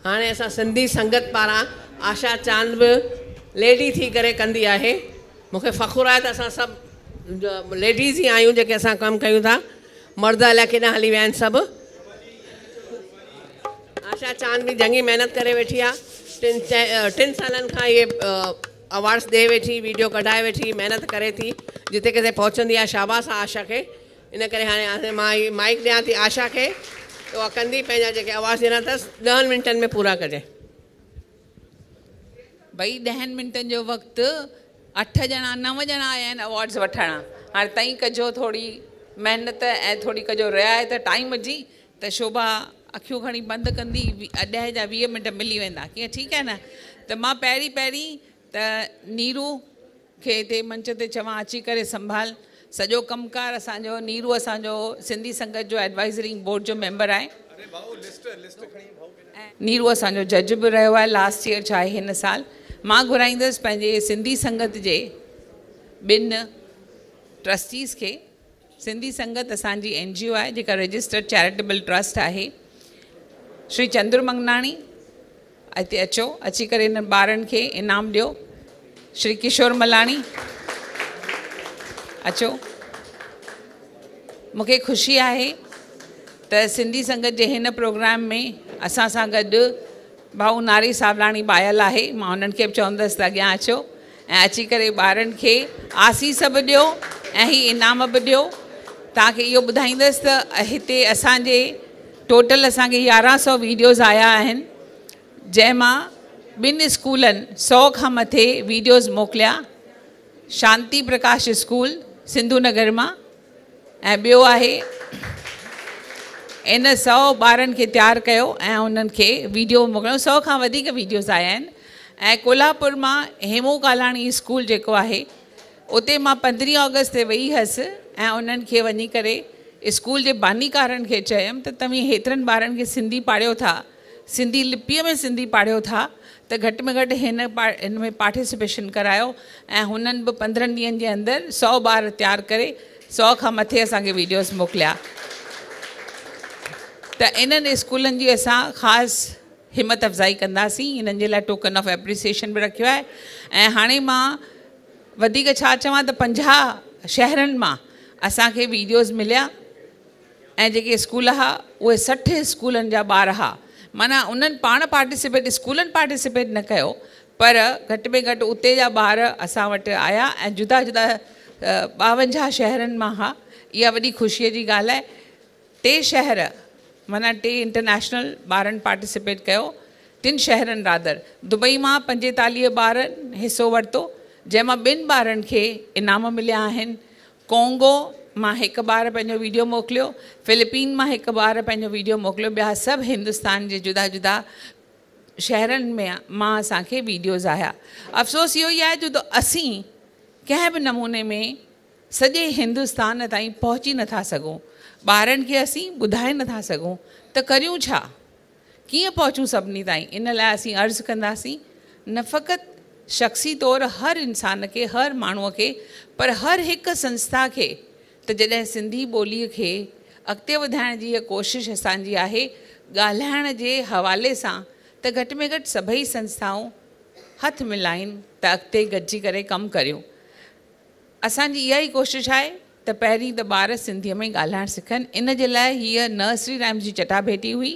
हाणे असां सिंधी संगत पारां आशा चांद बि लेडी थी करे कंदी आहे। मूंखे फ़ख़ुरु आहे त असां सभु लेडीज़ ई आहियूं जेके असां कमु कयूं था। मर्द अलाए केॾांहुं हली विया आहिनि सभु। आशा चांद बि चङी महिनत करे वेठी आहे। 3 सालनि खां इहे अवार्ड्स ॾे वेठी, वीडियो कढाए वेठी, महिनत करे थी, जिते किथे पहुचंदी आहे। शाबाश आहे आशा खे। इन करे हाणे मां माइक ॾियां थी आशा खे, त उहा कंदी पंहिंजा जेके अवार्ड्स ॾियणा अथसि 10 मिंटनि में पूरा कजे। भई 10 मिंटनि जो वक़्तु 8 ॼणा 9 ॼणा आया आहिनि अवॉर्ड्स वठणु। हाणे तई कजो थोरी महिनत ऐं थोरी कजो रिआयत टाइम जी, त शोभा अखियूं खणी बंदि कंदी, 10 जा 20 मिंट मिली वेंदा। कीअं ठीकु आहे न? त मां पहिरीं त नीरू खे हिते मंच ते चवां अची करे संभाल सॼो कमकार असांजो। नीरू असांजो सिंधी संगत जो एडवाइज़री बोर्ड जो मेंबर आहे। नीरू असांजो जज बि रहियो आहे लास्ट ईयर चाहे हिन साल। मां घुराईंदसि पंहिंजे सिंधी संगत जे 2 ट्रस्टीज़ खे। सिंधी संगत असांजी NGO आहे जेका रजिस्टर्ड चैरिटेबल ट्रस्ट आहे। श्री चंद्र मंगनाणी हिते अचो, अची करे हिन ॿारनि खे इनाम ॾियो। श्री किशोर मलाणी अचो। मूंखे ख़ुशी आहे त सिंधी संगत जे हिन प्रोग्राम में असां सां गॾु भाऊ नारी सावलाणी बायल आहे। मां उन्हनि खे बि चवंदसि त अॻियां अचो ऐं अची करे ॿारनि खे आसीस बि ॾियो ऐं ही इनाम बि ॾियो। तव्हांखे इहो ॿुधाईंदसि त हिते असांजे टोटल असांखे 1100 वीडियोज़ आया आहिनि, जंहिंमां 2 स्कूलनि 100 खां मथे वीडियोज़ मोकिलिया। शांति प्रकाश स्कूल सिंधु नगर मां, ऐं ॿियो आहे इन 100 ॿारनि खे तयारु कयो ऐं उन्हनि खे वीडियो मोकिलियो। 100 खां वधीक वीडियोज़ आया आहिनि। ऐं कोल्हापुर मां हेमू कालाणी स्कूल जेको आहे, उते मां 15 ऑगस्ट ते वई हुअसि ऐं उन्हनि खे वञी करे स्कूल जे बानीकारनि खे चयमि त तव्हीं हेतिरनि ॿारनि खे सिंधी पाढ़ियो था, सिंधी लिपीअ में सिंधी पाढ़ियो था, त घटि में घटि हिन में पार्टिसिपेशन करायो। ऐं हुननि बि 15 ॾींहंनि जे अंदरि 100 ॿार तयारु करे 100 खां मथे असांखे वीडियोज़ मोकिलिया। त इन्हनि स्कूलनि जी असां ख़ासि हिमत अफ़ज़ाई कंदासीं। इन्हनि जे लाइ टोकन ऑफ एप्रिसिएशन बि रखियो आहे। ऐं हाणे मां वधीक छा चवां त 50 शहरनि मां असांखे वीडियोज़ मिलिया ऐं जेके स्कूल हुआ उहे 60 स्कूलनि जा ॿार हुआ। माना उन्हनि पाण पार्टिसिपेट, स्कूलनि पार्टिसिपेट न कयो, पर घटि में घटि उते जा ॿार असां वटि आया ऐं जुदा जुदा 52 शहरनि मां हुआ। इहा वॾी ख़ुशीअ जी ॻाल्हि आहे। 3 शहर माना 3 इंटरनेशनल ॿारनि पार्टिसिपेट कयो। 3 शहरनि रादर। दुबई मां 45 ॿारनि हिसो वरितो, जंहिंमां 2 ॿारनि खे इनाम मिलिया आहिनि। कोंगो मां 1 ॿार पंहिंजो वीडियो मोकिलियो। फिलिपीन मां 1 ॿार पंहिंजो वीडियो मोकिलियो। ॿिया सभु हिंदुस्तान जे जुदा जुदा शहरनि में मां असांखे वीडियोज़ आया। अफ़सोस इहो ई आहे जो त असीं कंहिं बि नमूने में सॼे हिंदुस्तान ताईं पहुची नथा सघूं। ॿारनि खे असीं ॿुधाए नथा सघूं त करियूं छा, कीअं पहुचूं सभिनी ताईं। इन लाइ असीं अर्ज़ु कंदासीं न फ़क़ति शख़्सी तौरु हर इंसान खे, हर माण्हूअ खे, पर हर हिकु संस्था खे, त जॾहिं सिंधी ॿोलीअ खे अॻिते वधाइण जी इहा कोशिशि असांजी आहे ॻाल्हाइण जे हवाले सां, त घटि में घटि सभई संस्थाऊं हथ मिलाइनि त अॻिते गॾिजी करे कमु करियूं। असांजी इहा ई कोशिशि आहे त पहिरीं त ॿार सिंधीअ में ॻाल्हाइणु सिखनि। इन जे लाइ हीअ नर्सरी राइम्स जी चटाभेटी हुई,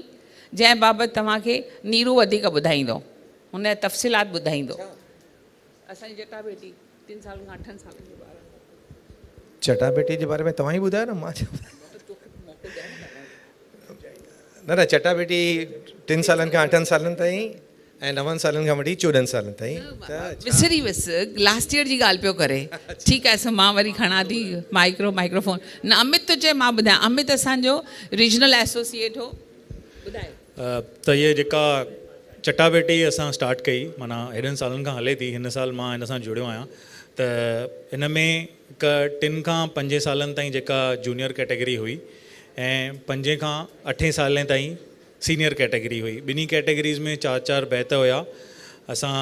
जंहिं बाबति तव्हांखे नीरू वधीक ॿुधाईंदो, हुन जा तफ़सीलात ॿुधाईंदो। असांजी चटाभेटी 3 सालनि खां 8 सालनि जे ॿार चटाभेटी जे बारे में तव्हां ई ॿुधायो न, मां न चटाभेटी 3 सालनि खां 8 सालनि ताईं ऐं 9 सालनि खां वठी 14 सालनि ताईं। विसरी वियुसि, लास्ट ईयर जी ॻाल्हि पियो करे। ठीकु आहे, मां वरी खणा थी माइक्रोफोन। न अमित तो चए, मां ॿुधायां। अमित असांजो रीजनल एसोसिएट हो, ॿुधाए। त इहे जेका चटाभेटी असां स्टार्ट कई, माना हेॾनि सालनि खां हले थी। हिन साल मां हिन सां जुड़ियो आहियां। त इन में 3 खां 5 सालनि ताईं जेका जूनियर कैटेगरी हुई ऐं 5 खां 8 सालें ताईं सीनियर कैटेगरी हुई। ॿिन्ही कैटेगरीज़ में 4-4 बैच हुया। असां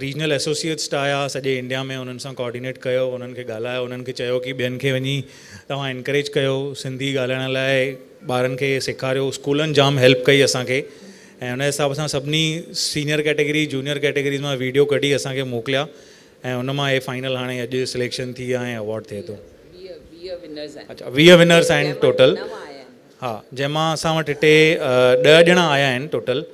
रीजनल एसोसिएट्स ठाहिया सॼे इंडिया में, उन्हनि सां कोऑर्डिनेट कयो, उन्हनि खे ॻाल्हायो, उन्हनि खे चयो कि ॿियनि खे वञी तव्हां इनकरेज कयो सिंधी ॻाल्हाइण लाइ, ॿारनि खे सेखारियो। स्कूलनि जाम हेल्प कई असांखे ऐं उन हिसाब सां सभिनी सीनियर कैटेगरी जूनियर कैटेगरीज़ मां वीडियो कढी असांखे मोकिलिया ऐं उन मां हे फाइनल हाणे अॼु सिलेक्शन थी आहे ऐं अवॉर्ड थिए थो। अच्छा 20 विनर्स आहिनि टोटल। हा, जंहिंमां असां वटि हिते 10 ॼणा आया आहिनि टोटल।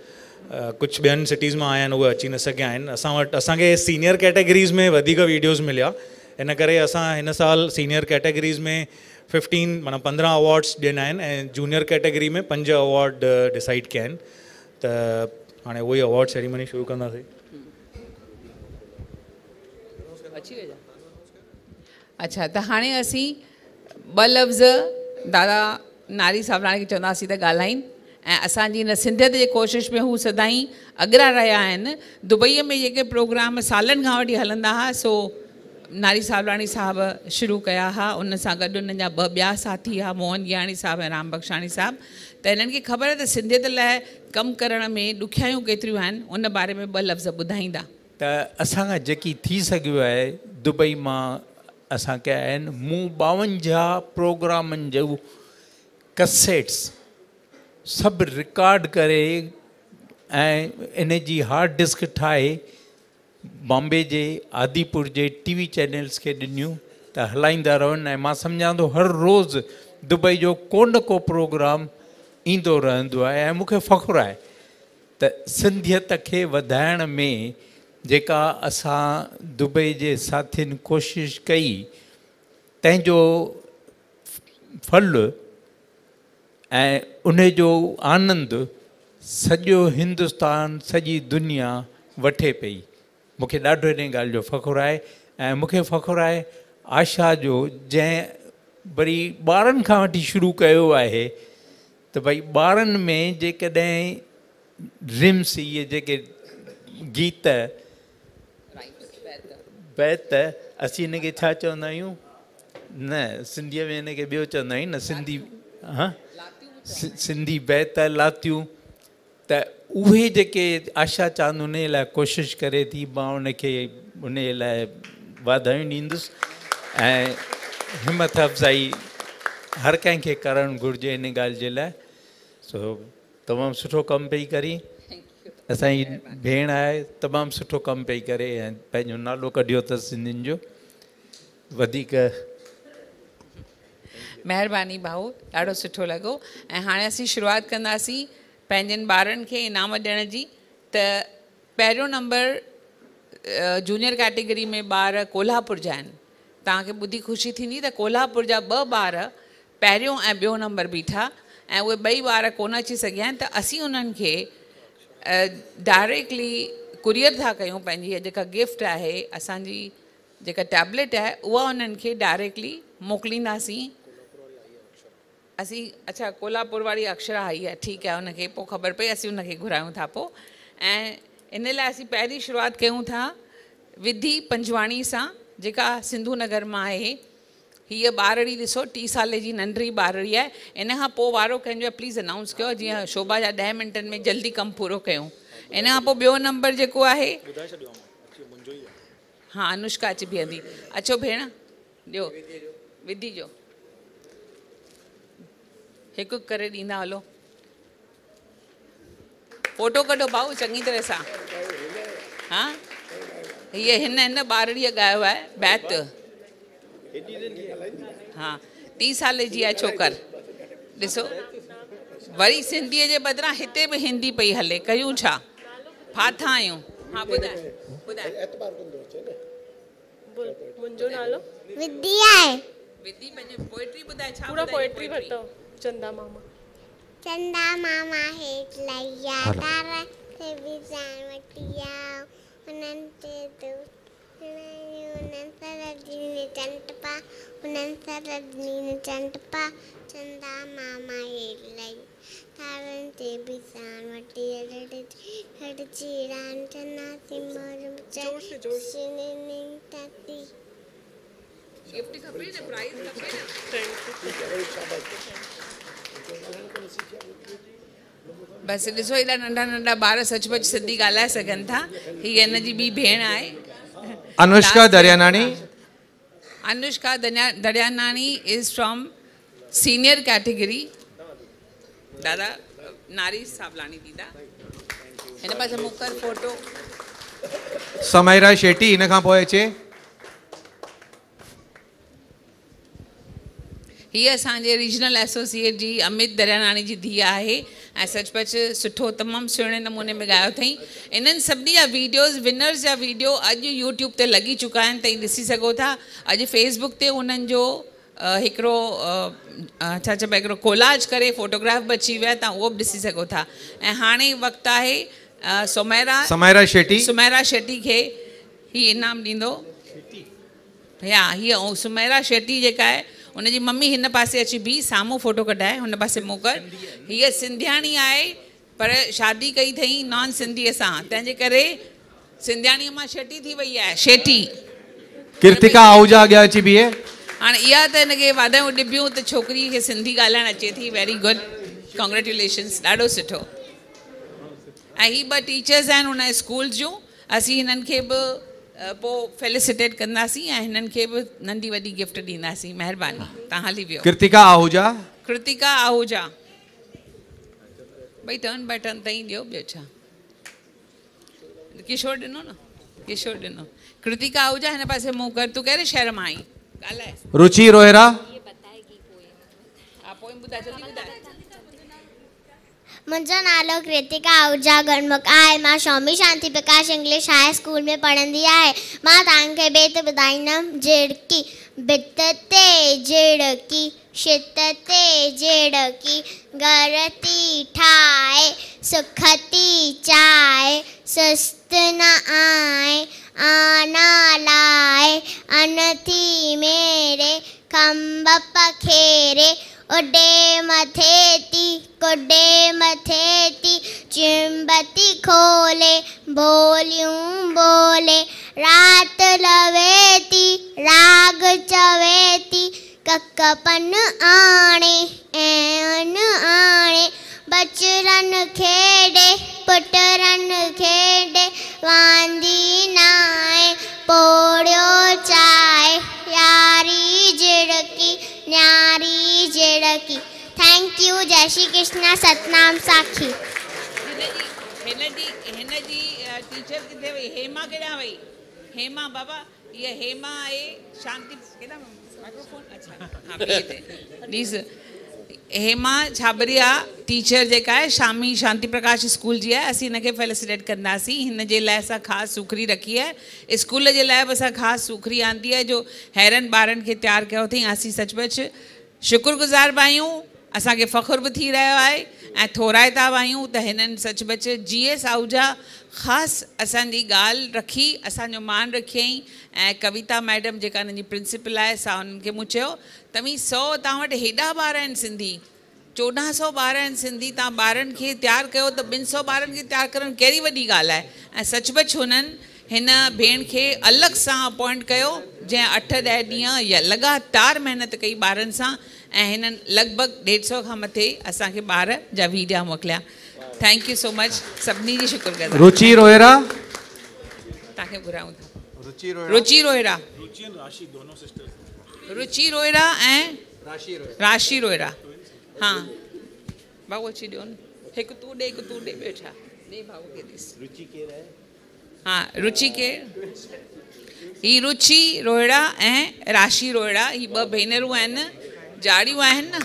कुझु ॿियनि सिटीज़ मां आया आहिनि, उहे अची न सघिया आहिनि। असां वटि असांखे सीनियर कैटेगरीज़ में वधीक वीडियोज़ मिलिया, इन करे असां हिन साल सीनियर कैटेगरीज़ में 15 अवॉर्ड्स ॾिना आहिनि ऐं जूनियर कैटेगरी में 5 अवॉर्ड डिसाइड कया आहिनि। त हाणे उहो ई अवॉर्ड सेरेमनी शुरू कंदासीं। अच्छा, त हाणे असीं 2 लफ़्ज़ दादा नारी सावलाणी खे चवंदासीं त ॻाल्हाइनि ऐं असांजी हिन सिंधियत जे कोशिशि में हू सदाईं अॻियां रहिया आहिनि। दुबईअ में जेके प्रोग्राम सालनि खां वठी हलंदा हुआ सो नारी सावलाणी साहब शुरू कया हुआ। उन सां गॾु उन्हनि जा 2 ॿिया साथी हुआ, मोहन गियाणी साहब ऐं राम बख्शाणी साहब। त हिननि खे ख़बर आहे त सिंधियत लाइ कमु करण में ॾुखियाइयूं केतिरियूं आहिनि, उन बारे में 2 लफ़्ज़ ॿुधाईंदा। त असांखां जेकी थी सघियो आहे दुबई मां असां कया आहिनि। मूं 52 प्रोग्रामनि जो कैसेट्स सभु रिकॉर्ड करे ऐं इन जी हार्ड डिस्क ठाहे बॉम्बे जे आदिपुर जे टीवी चैनल्स खे ॾिनियूं त हलाईंदा रहनि। ऐं मां सम्झां थो हर रोज़ु दुबई जो को न को प्रोग्राम ईंदो रहंदो आहे ऐं मूंखे फ़ख़ुरु आहे त सिंधियत खे वधाइण में जेका असां दुबई जे साथियुनि कोशिशि कई तंहिंजो फल ऐं उन जो आनंद सॼो हिंदुस्तान सॼी दुनिया वठे पई। मूंखे ॾाढो इन ॻाल्हि जो फ़ख़ुरु आहे ऐं मूंखे फ़ख़ुरु आहे आशा जो, जंहिं वरी ॿारनि खां वठी शुरू कयो आहे त भई ॿारनि में जेकॾहिं रिम्स इहे जेके गीत बैत असीं हिनखे छा चवंदा आहियूं, न सिंधीअ में हिनखे ॿियो चवंदा आहियूं न, सिंधी हा सिंधी बैत लातियूं। त उहे जेके आशा चांद उन लाइ कोशिशि करे थी, मां उनखे उन लाइ वाधायूं ॾींदुसि ऐं हिमत अफ़ज़ाई हर कंहिंखे करणु घुरिजे इन ॻाल्हि जे लाइ। सो तमामु सुठो कमु पई करी, असांजी भेण आहे, तमामु सुठो कमु पई करे ऐं पंहिंजो नालो कढियो अथसि सिंधियुनि जो। वधीक महिरबानी भाऊ, ॾाढो सुठो लॻो। ऐं हाणे असीं शुरूआति कंदासीं पंहिंजनि ॿारनि खे इनाम ॾियण जी। त पहिरियों नंबर जूनियर कैटेगरी में ॿार कोल्हापुर जा आहिनि। तव्हांखे ॿुधी ख़ुशी थींदी त कोल्हापुर जा 2 ॿार पहिरियों ऐं ॿियों नंबर बीठा ऐं उहे 2 ॿार कोन अची सघिया आहिनि। त असीं उन्हनि खे डायरेक्टली कुरियर था कयूं। पंहिंजी जेका गिफ्ट आहे, असांजी जेका टैबलेट आहे, उहा उन्हनि खे डायरेक्टली मोकिलींदासीं असीं। अच्छा, कोल्हापुर वारी अक्षरा आई आहे, ठीकु आहे, उनखे पोइ ख़बर पई, असीं उनखे घुरायूं था पोइ। ऐं इन लाइ असीं पहिरीं शुरूआति कयूं था विधी पंजवाणी सां, जेका सिंधू नगर मां आहे। हीअ ॿारड़ी ॾिसो 30 साल जी नंढड़ी ॿारड़ी आहे। इन खां पोइ वारो कंहिंजो आहे प्लीज़ अनाउंस कयो, जीअं शोभा जा 10 मिंटनि में जल्दी कमु पूरो कयूं। इन खां पोइ ॿियो नंबर जेको आहे, हा अनुष्का अची बीहंदी। अचो भेण, ॾियो विधी जो हिकु करे ॾींदा हलो। फोटो कढो भाऊ चङी तरह सां। हा, हीअ हिन ॿारड़ीअ ॻायो आहे बैत। हा, 30 साल जी आहे छोकर। ॾिसो वरी सिंधीअ जे बदिरां हिते बि हिंदी पई हले, कयूं छा, फाथा आहियूं। हा ॿुधाए ॿुधाए। मुंहिंजो नालो विधी आहे। विधी पंहिंजी पोएट्री ॿुधाए, छा पूरा पोएट्री वरितो। चंदा मामा हेठि लहिया तारा खे बि जान वठी आओ, उन्हनि ते उन्हनि सरदी ने चंट पा, उन्हनि सरदी ने चंट पा, चंदा मामा हेठि लही तारनि ते बि जान वठी हेठि चीड़ान चनासी मोर चने ताती। गिफ्ट खपे न, प्राइज खपे न। बसि ॾिसो हेॾा नंढा नंढा ॿार सचमुच सिंधी ॻाल्हाए सघनि था। हीअ हिन जी ॿी भेण आहे Anushka Daryanani. Anushka Daryanani is from senior category. दादा नारी सावलानी दीदा। हिन पासे मुकर फोटो समायरा शेट्टी इन खां पोइ अचे हीअ असांजे रीजनल एसोसिएट जी अमित दरियानानी जी धीउ आहे ऐं सचपच सुठो तमामु सुहिणे नमूने में ॻायो अथई। इन्हनि सभिनी जा वीडियोज़ विनर्स जा वीडियो अॼु यूट्यूब ते लॻी चुका आहिनि, तव्हां ॾिसी सघो था। अॼु फेसबुक ते उन्हनि जो हिकिड़ो छा चइबो आहे, हिकिड़ो कोलाज करे फोटोग्राफ बि अची विया, तव्हां उहो बि ॾिसी सघो था। ऐं हाणे वक़्तु आहे समायरा शेट्टी खे हीउ इनाम ॾींदो। या हीअ समायरा शेट्टी जेका आहे उनजी मम्मी हिन पासे अची बि साम्हूं फोटो कढाए, हुन पासे मोकर। हीअ सिंधियाणी आहे पर शादी कई अथई नॉन सिंधीअ सां, तंहिंजे करे सिंधियाणीअ मां शेट्टी थी वई आहे, शेट्टी। कृतिका आहूजा अॻियां अची बीहे। हाणे इहा त हिनखे वाधायूं ॾिबियूं त छोकिरीअ खे सिंधी ॻाल्हाइणु अचे थी, वेरी गुड, कॉन्ग्रेचुलेशन्स, ॾाढो सुठो। ऐं ही ॿ टीचर्स आहिनि हुन स्कूल जूं, असीं हिननि खे बि पोइ फेलिसिटेट कंदासीं ऐं हिननि खे बि नंढी वॾी गिफ्ट ॾींदासीं। महिरबानी, तव्हां हली वियो। कृतिका आहूजा भई टर्न बाय टर्न ताईं ॾियो, ॿियो छा। किशोर ॾिनो न, किशोर ॾिनो। कृतिका आहूजा हिन पासे मुंहुं कर, तूं कहिड़े शहर मां आई? ॻाल्हाए। रुचि रोहिरा। हा पोइ ॿुधाए, जल्दी ॿुधाए। मुंहिंजो नालो कृतिका आहूजा गणमुख आहे। मां Swami Shanti Prakash English high school में पढ़ंदी आहे। मां तव्हांखे बेत ॿुधाईंदमि। झिड़की भित ते झिड़की, छित ते झिड़की, घर थी ठाहे सुख थी चाहे, सुस्त न आए आना लाए, अन थी मेरे खंभ पखेरे, उडे मथे ती कुडे मथे ती, चिंबती खोले बोलियूं बोले, रात लवे ती राग चवे ती, ककपन आणे ऐन आणे, बचरन खेडे पुटरन खेडे, वांदी नाए पोड़ियो चाहे, यारी झिड़की न्यारी झिड़की। Thank you. जय श्री कृष्णा। सतनाम साखी। हिन जी टीचर किथे वई? हेमा केॾां वई? हेमा बाबा, ये हेमा आहे शांति केॾां माइक्रोफोन? अच्छा हाँ प्लीज़। हेमा छाबरिया टीचर जेका आहे शामी शांति प्रकाश स्कूल जी आहे, असीं हिनखे फेलिसिटेट कंदासीं। हिन जे लाइ असां ख़ासि सूखड़ी रखी आहे, स्कूल जे लाइ बि असां ख़ासि सूखड़ी आंदी आहे जो हैरन ॿारनि खे तयारु कयो अथई। असीं सचुपचु शुक्रगुज़ार बि आहियूं, असांखे फ़ख़ुर बि थी रहियो आहे ऐं थोराइता बि आहियूं त हिननि सचुपचु GS आहूजा ख़ासि असांजी ॻाल्हि रखी, असांजो मान रखियईं। ऐं कविता मैडम जेका हिननि जी प्रिंसिपल आहे, असां हुननि खे मूं चयो तव्हीं 100 तव्हां वटि हेॾा ॿार आहिनि सिंधी, 1400 ॿार आहिनि सिंधी, तव्हां ॿारनि खे तयारु कयो त 200 ॿारनि खे तयारु करणु कहिड़ी वॾी ॻाल्हि आहे। ऐं सचुपचु हुननि हिन भेण खे अलॻि सां अपॉइंट कयो, जंहिं 8-10 ॾींहं या लॻातार महिनत कई ॿारनि सां, ऐं हिननि लॻभॻि 150 खां मथे असांखे ॿार जा वीडियो मोकिलिया। थैंक यू सो मच, सभिनी जी शुक्रगुज़ार। रुचि रोहिरा। तव्हांखे घुरायूं था। रुचि रोहिरा, रुचि रोहिरा ऐं राशि रोहिरा। हाँ भाऊ अची ॾियो न, हिकु तूं ॾे हिकु तूं ॾे, ॿियो छा ॾे भाऊ खे ॾिस। रुचि केरु आहे? हाँ रुचि केरु? ही रुचि रोहिड़ा ऐं राशि रोहिड़ा, ही ॿ भेनरूं आहिनि, जाड़ियूं आहिनि न।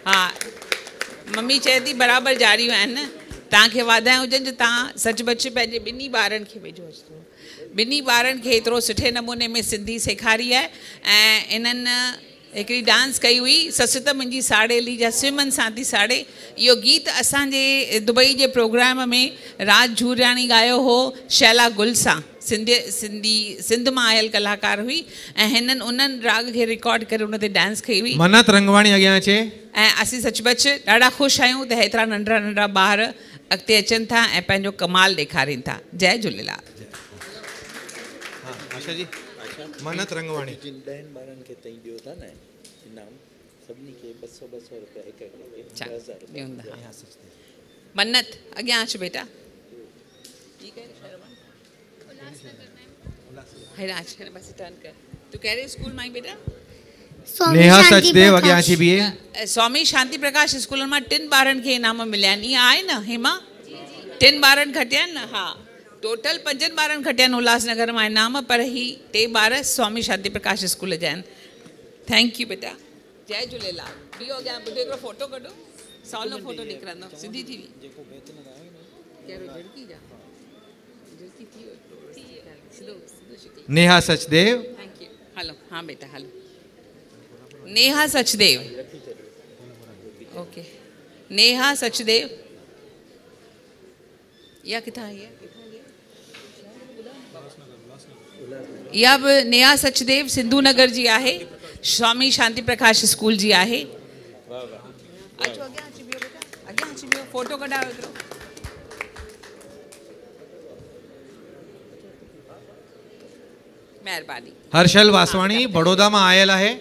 हा मम्मी चए थी बराबरि जाड़ियूं आहिनि। तव्हांखे वाधायूं हुजनि जो तव्हां सचुपचु पंहिंजे ॿिन्ही ॿारनि खे वेझो अचो, ॿिन्ही ॿारनि खे एतिरो सुठे नमूने में सिंधी सेखारी आहे। ऐं इन्हनि हिकिड़ी डांस कई हुई, ससु त मुंहिंजी साड़ेली जा सिमन सां थी साड़े। इहो गीत असांजे दुबई जे प्रोग्राम में राज झूरियाणी ॻायो हो शैला गुल सां, सिंध मां आयल कलाकार हुई। ऐं हिननि उन्हनि राग खे रिकॉर्ड करे उन ते डांस कई हुई। मनत रंगवाणी अॻियां अचे। ऐं असीं सचुपचु ॾाढा ख़ुशि आहियूं त हेतिरा नंढड़ा नंढड़ा ॿार अॻिते अचनि था ऐं पंहिंजो कमाल ॾेखारीनि था। जय झूलेलाल। आशा जी, मनत रंगवाणी। जिन 10 ॿारनि खे तई ॾियो था न इनाम, सभिनी खे 200 रुपया हिकु मन्नत अॻियां अच बेटा। तूं कहिड़े स्कूल मां आई बेटा? नेहा सचदेव अॻियां अची बीहे। स्वामी शांति प्रकाश स्कूल मां 3 ॿारनि खे इनाम मिलिया आहिनि। ईअं आहे न हेमा? 3 ॿारनि खटिया आहिनि न, हा टोटल 5 ॿारनि खटिया आहिनि उल्हासनगर मां इनाम, पर ही 3 ॿार स्वामी शांति प्रकाश स्कूल जा आहिनि। थैंक यू बेटा, जय झूलेलाल। बिहो अॻियां ॿुधो हिकिड़ो फोटो कढो, सवलो फोटो निकिरंदो, सिधी थी वई। नेहा सचदेव। थैंक यू, हलो हाँ बेटा हलो। नेहा सचदेव, ओके नेहा सचदेव, या किथां आई है? या बि नेहा सचदेव सिंधु नगर जी आहे, स्वामी शांति प्रकाश स्कूल जी आहे। अचो अॻियां अची बिहो बेटा, अॻियां अची बिहो, फोटो कढायो हिकिड़ो। महिरबानी। हर्षल वासवाणी बड़ौदा में आयल है।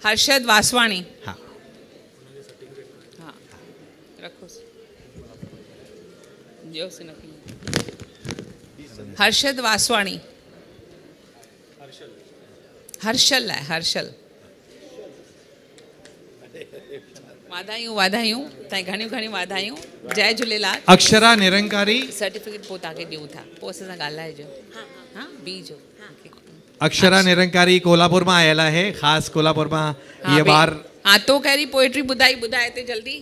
हर्षद वासवाणी, हाँ हाँ रखो जो से नकली। हर्षद वासवाणी, हर्षल है हर्षल। वाधायूं वाधायूं तव्हां घणियूं घणियूं वाधायूं, जय झूलेलाल। अक्षरा निरंकारी सर्टिफिकेट पोइ तव्हांखे ॾियूं था, पोइ असां सां ॻाल्हाइजो। हाँ बीजो। अक्षरा निरंकारी कोल्हापुर में आयल है, खास कोल्हापुर में ये बार। हाँ तो कहिड़ी पोएट्री ॿुधाई ॿुधाए ते जल्दी।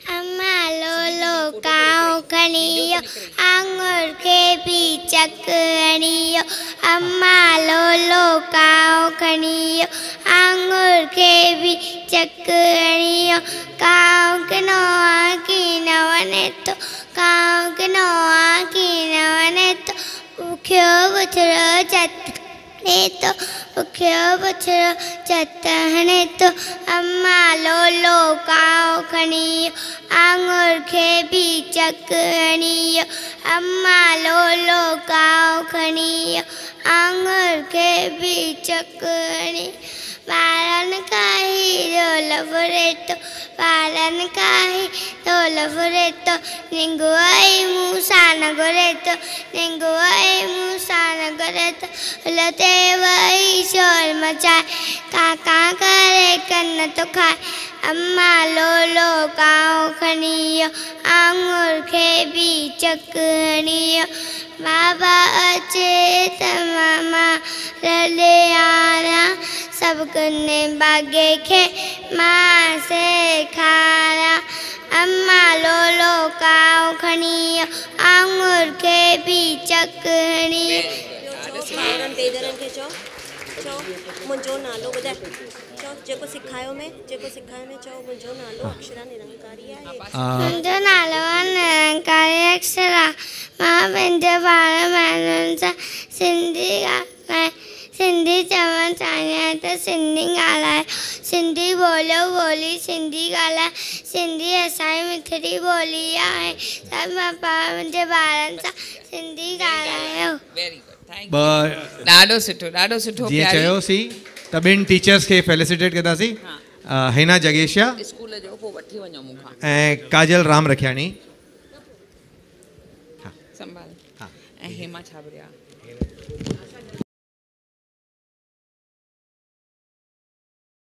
अम्मा लोलो काओ खणियो आंगुर के भी चकणियो, अम्मा लोलो काओ खणियो आंगुर के भी चकणियो, काओ के नोआ की नवने तो, काओ के नोआ की नवने तो, उख्यो बछड़ो चतने तो, उख्यो बछड़ो चतने तो, अम्मा लोलो काओ खणियो आंगुर के भी चकणियो, अम्मा लोलो काओ खणियो आंगुर के भी चकणियो, पालन का ही रोल फुरे तो, पालन का ही रोल फुरे तो, निंगुआई मूसा नगरे तो, निंगुआई मूसा नगरे तो, लते वही शोर मचाए, काका करे कन्न तो खाए, अम्मा लोलो काओ खणियो आंगुर के भी चकणियो, बाबा अचे त मामा रले आना, सब कने बागे के माँ से खारा, अम्मा लोलो काओ खणियो आंगुर के भी चकणियो। मुंहिंजो नालो ॿुधाए, चओ जेको सिखायो में चओ मुंहिंजो नालो अक्षरा निरंकारी आहे। मुंहिंजो नालो निरंकारी अक्षरा, मां पंहिंजे ॿार महिननि सां सिंधी ॻाल्हाए, सिंधी चवणु चाहींदी आहियां त सिंधी ॻाल्हायो, सिंधी ॿोलियो ॿोली सिंधी ॻाल्हाए, सिंधी असांजी मिठड़ी ॿोली आहे, त मां पंहिंजे ॿारनि सां सिंधी ॻाल्हायो। Very good, thank U. ॾाढो सुठो ॾाढो सुठो। जीअं चयोसीं त ॿिनि टीचर्स खे फेलिसिटेट कंदासीं, हिना जगेशिया स्कूल जो पोइ वठी वञो मूंखां, ऐं काजल राम रखियाणी। संभाल ऐं हेमा छाबरिया।